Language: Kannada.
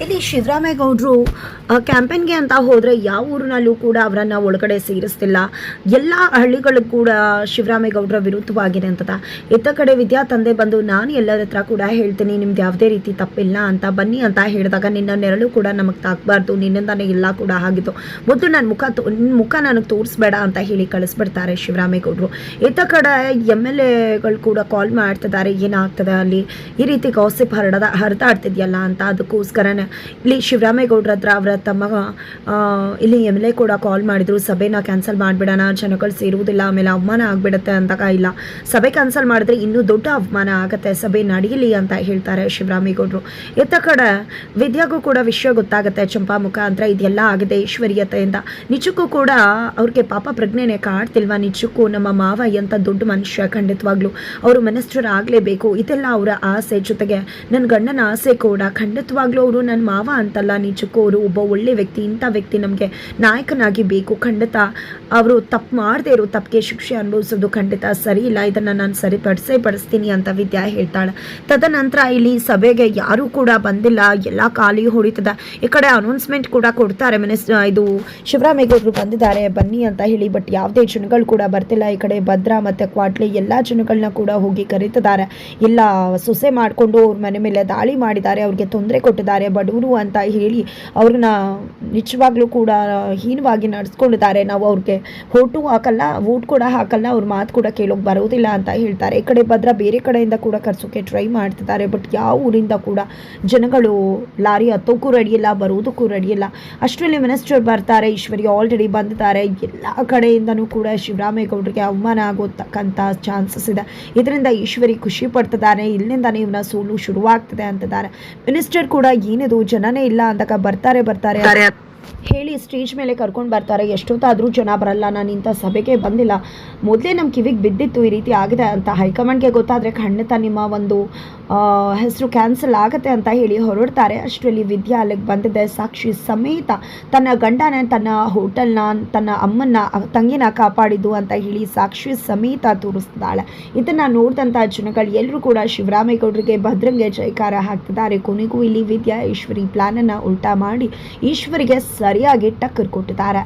ಇಲ್ಲಿ ಶಿವರಾಮೇಗೌಡರು ಕ್ಯಾಂಪೇನ್ಗೆ ಅಂತ ಹೋದರೆ ಯಾವ ಊರಿನಲ್ಲೂ ಕೂಡ ಅವರನ್ನು ಒಳಗಡೆ ಸೇರಿಸ್ತಿಲ್ಲ. ಎಲ್ಲ ಹಳ್ಳಿಗಳು ಕೂಡ ಶಿವರಾಮೇಗೌಡರ ವಿರುದ್ಧವಾಗಿದೆ ಅಂತದ. ಇತ್ತ ಕಡೆ ವಿದ್ಯಾ ತಂದೆ ಬಂದು ನಾನು ಎಲ್ಲರ ಹತ್ರ ಕೂಡ ಹೇಳ್ತೀನಿ ನಿಮ್ದು ಯಾವುದೇ ರೀತಿ ತಪ್ಪಿಲ್ಲ ಅಂತ, ಬನ್ನಿ ಅಂತ ಹೇಳಿದಾಗ ನಿನ್ನ ನೆರಳು ಕೂಡ ನಮಗೆ ತಾಕಬಾರ್ದು, ನಿನ್ನಿಂದಾನೇ ಎಲ್ಲ ಕೂಡ ಆಗಿತ್ತು, ಮೊದಲು ನನ್ನ ಮುಖ ನನಗೆ ತೋರಿಸ್ಬೇಡ ಅಂತ ಹೇಳಿ ಕಳಿಸ್ಬಿಡ್ತಾರೆ ಶಿವರಾಮೇಗೌಡರು. ಇತ್ತ ಕಡೆ MLAಗಳು ಕೂಡ ಕಾಲ್ ಮಾಡ್ತಿದ್ದಾರೆ, ಏನಾಗ್ತದೆ ಅಲ್ಲಿ ಈ ರೀತಿ ಗಾಸಿಪ್ ಹರಿದಾಡ್ತಿದ್ಯಲ್ಲ ಅಂತ. ಅದಕ್ಕೋಸ್ಕರನೇ ಇಲ್ಲಿ ಶಿವರಾಮೇಗೌಡರ ಹತ್ರ ಅವರ ತಮ್ಮ ಇಲ್ಲಿ MLA ಕೂಡ ಕಾಲ್ ಮಾಡಿದ್ರು, ಸಭೆನ ಕ್ಯಾನ್ಸಲ್ ಮಾಡಿಬಿಡೋಣ, ಜನಗಳು ಸೇರುವುದಿಲ್ಲ, ಆಮೇಲೆ ಅವಮಾನ ಆಗಿಬಿಡುತ್ತೆ ಅಂದಾಗ ಇಲ್ಲ, ಸಭೆ ಕ್ಯಾನ್ಸಲ್ ಮಾಡಿದ್ರೆ ಇನ್ನೂ ದೊಡ್ಡ ಅವಮಾನ ಆಗುತ್ತೆ, ಸಭೆ ನಡೆಯಲಿ ಅಂತ ಹೇಳ್ತಾರೆ ಶಿವರಾಮೇಗೌಡರು. ಇತ್ತ ಕಡೆ ವಿದ್ಯಾಗೂ ಕೂಡ ವಿಷಯ ಗೊತ್ತಾಗುತ್ತೆ, ಚಂಪಾ ಮುಖಾಂತರ ಇದೆಲ್ಲ ಆಗಿದೆ ಈಶ್ವರೀಯತೆಯಿಂದ. ನಿಜಕ್ಕೂ ಕೂಡ ಅವ್ರಿಗೆ ಪಾಪ ಪ್ರಜ್ಞೆನೇ ಕಾಡ್ತಿಲ್ವಾ? ನಿಜಕ್ಕೂ ನಮ್ಮ ಮಾವ ಎಂಥ ದೊಡ್ಡ ಮನುಷ್ಯ, ಖಂಡಿತವಾಗ್ಲೂ ಅವರು ಮಿನಿಸ್ಟರ್ ಆಗಲೇಬೇಕು, ಇದೆಲ್ಲ ಅವರ ಆಸೆ. ಜೊತೆಗೆ ನನ್ನ ಗಂಡನ ಆಸೆ ಕೂಡ, ಖಂಡಿತವಾಗ್ಲೂ ಅವರು ನನ್ನ ಮಾವ ಅಂತಲ್ಲ, ನಿಜಕ್ಕೂ ಅವರು ಒಬ್ಬ ಒಳ್ಳೆ ವ್ಯಕ್ತಿ, ಇಂಥ ವ್ಯಕ್ತಿ ನಮಗೆ ನಾಯಕನಾಗಿ ಬೇಕು. ಖಂಡಿತ ಅವರು ತಪ್ಪು ಮಾಡದೇ ಇರೋ ತಪ್ಪಿಗೆ ಶಿಕ್ಷೆ ಅನುಭವಿಸೋದು ಖಂಡಿತ ಸರಿ ಇಲ್ಲ, ಇದನ್ನು ನಾನು ಪಡಿಸ್ತೀನಿ ಅಂತ ವಿದ್ಯಾ ಹೇಳ್ತಾಳೆ. ತದನಂತರ ಇಲ್ಲಿ ಸಭೆಗೆ ಯಾರೂ ಕೂಡ ಬಂದಿಲ್ಲ, ಎಲ್ಲ ಖಾಲಿ ಹೊಡಿತದ. ಈ ಕಡೆ ಅನೌನ್ಸ್ಮೆಂಟ್ ಕೂಡ ಕೊಡ್ತಾರೆ, ಇದು ಶಿವರಾಮೇಗೌಡರು ಬಂದಿದ್ದಾರೆ ಬನ್ನಿ ಅಂತ ಹೇಳಿ, ಬಟ್ ಯಾವುದೇ ಜನಗಳು ಕೂಡ ಬರ್ತಿಲ್ಲ. ಈ ಕಡೆ ಭದ್ರಾ ಮತ್ತು ಕ್ವಾಟ್ಲೆ ಎಲ್ಲ ಜನಗಳನ್ನ ಕೂಡ ಹೋಗಿ ಕರೀತಿದ್ದಾರೆ. ಇಲ್ಲ ಸೊಸೆ ಮಾಡಿಕೊಂಡು ಅವ್ರ ಮನೆ ಮೇಲೆ ದಾಳಿ ಮಾಡಿದ್ದಾರೆ, ಅವ್ರಿಗೆ ತೊಂದರೆ ಕೊಟ್ಟಿದ್ದಾರೆ, ಬಡವರು ಅಂತ ಹೇಳಿ ಅವ್ರನ್ನ ನಿಜವಾಗ್ಲೂ ಕೂಡ ಹೀನವಾಗಿ ನಡೆಸ್ಕೊಂಡಿದ್ದಾರೆ. ನಾವು ಅವ್ರಿಗೆ ಓಟು ಹಾಕಲ್ಲ, ವೋಟ್ ಕೂಡ ಹಾಕಲ್ಲ, ಅವ್ರ ಮಾತು ಕೂಡ ಕೇಳೋಕೆ ಬರೋದಿಲ್ಲ ಅಂತ ಹೇಳ್ತಾರೆ. ಈ ಕಡೆ ಭದ್ರಾ ಬೇರೆ ಕಡೆಯಿಂದ ಕೂಡ ಕರ್ಸೋಕೆ ಟ್ರೈ ಮಾಡ್ತಿದ್ದಾರೆ, ಬಟ್ ಯಾವ ಊರಿಂದ ಕೂಡ ಜನಗಳು ಲಾರಿ ಹತ್ತೋಕ್ಕೂ ರೆಡಿಯಿಲ್ಲ, ಬರೋದಕ್ಕೂ ರೆಡಿಯಿಲ್ಲ. ಅಷ್ಟರಲ್ಲಿ ಮಿನಿಸ್ಟರ್ ಬರ್ತಾರೆ, ಈಶ್ವರಿ ಆಲ್ರೆಡಿ ಬಂದಿದ್ದಾರೆ. ಎಲ್ಲ ಕಡೆಯಿಂದನೂ ಕೂಡ ಶಿವರಾಮೇಗೌಡರಿಗೆ ಅವಮಾನ ಆಗೋತಕ್ಕಂಥ ಚಾನ್ಸಸ್ ಇದೆ. ಇದರಿಂದ ಈಶ್ವರಿ ಖುಷಿ ಪಡ್ತಿದ್ದಾರೆ, ಇಲ್ಲಿಂದಾನೇ ಇವನ ಸೋಲು ಶುರುವಾಗ್ತದೆ ಅಂತಿದ್ದಾರೆ. ಮಿನಿಸ್ಟರ್ ಕೂಡ ಏನಿದು ಜನನೇ ಇಲ್ಲ ಅಂದಾಗ ಬರ್ತಾರೆ ಹೇಳಿ ಸ್ಟೇಜ್ ಮೇಲೆ ಕರ್ಕೊಂಡು ಬರ್ತಾರೆ. ಎಷ್ಟೊತ್ತಾದರೂ ಜನ ಬರಲ್ಲ, ನಾನು ಇಂಥ ಸಭೆಗೆ ಬಂದಿಲ್ಲ, ಮೊದಲೇ ನಮ್ಮ ಕಿವಿಗೆ ಬಿದ್ದಿತ್ತು ಈ ರೀತಿ ಆಗಿದೆ ಅಂತ. ಹೈಕಮಾಂಡ್ಗೆ ಗೊತ್ತಾದರೆ ಖಂಡಿತ ನಿಮ್ಮ ಒಂದು ಹೆಸರು ಕ್ಯಾನ್ಸಲ್ ಆಗುತ್ತೆ ಅಂತ ಹೇಳಿ ಹೊರಡ್ತಾರೆ. ಅಷ್ಟರಲ್ಲಿ ವಿದ್ಯಾ ಅಲ್ಲಿಗೆ ಬಂದಿದ್ದೆ, ಸಾಕ್ಷಿ ಸಮೇತ ತನ್ನ ಗಂಡನ, ತನ್ನ ಹೋಟೆಲ್ನ, ತನ್ನ ಅಮ್ಮನ ತಂಗಿನ ಕಾಪಾಡಿದ್ದು ಅಂತ ಹೇಳಿ ಸಾಕ್ಷಿ ಸಮೇತ ತೋರಿಸ್ತಿದ್ದಾಳೆ. ಇದನ್ನು ನೋಡಿದಂಥ ಜನಗಳು ಎಲ್ಲರೂ ಕೂಡ ಶಿವರಾಮೇಗೌಡರಿಗೆ ಭದ್ರಂಗೆ ಜೈಕಾರ ಹಾಕ್ತಿದ್ದಾರೆ. ಕೊನೆಗೂ ಇಲ್ಲಿ ವಿದ್ಯಾ ಈಶ್ವರಿ ಪ್ಲಾನನ್ನು ಉಲ್ಟಾ ಮಾಡಿ ಈಶ್ವರಿಗೆ ಸರಿಯಾಗಿ ಟಕ್ಕರ್ ಕೊಟ್ಟಿದ್ದಾರೆ.